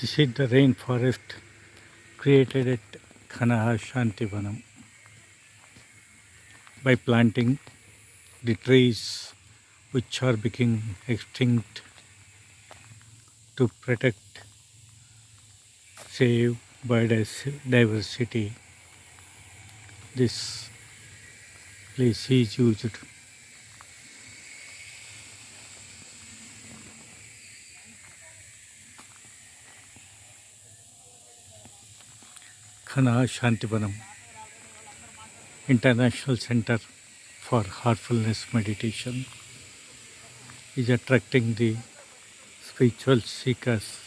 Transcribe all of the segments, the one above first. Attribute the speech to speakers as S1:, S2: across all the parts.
S1: This is the rainforest created at Kanha Shantivanam by planting the trees which are becoming extinct to protect, save biodiversity. This place is used. Kanha Shantivanam, International Center for Heartfulness Meditation, is attracting the spiritual seekers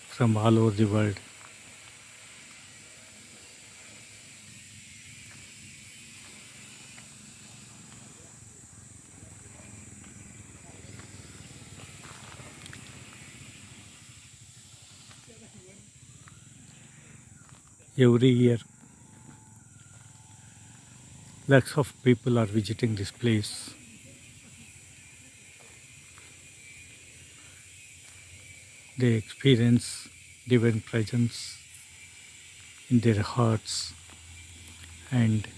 S1: from all over the world. Every year, lakhs of people are visiting this place. They experience divine presence in their hearts, and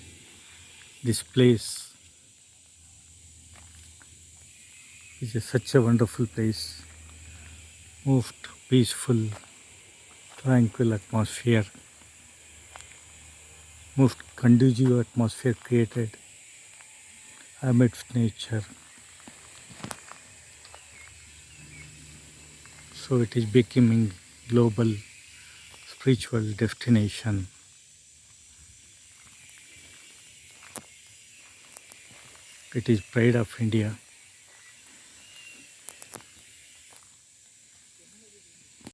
S1: this place is such a wonderful place. Most peaceful, tranquil atmosphere, most conducive atmosphere created amidst nature. So it is becoming global spiritual destination. It is pride of India.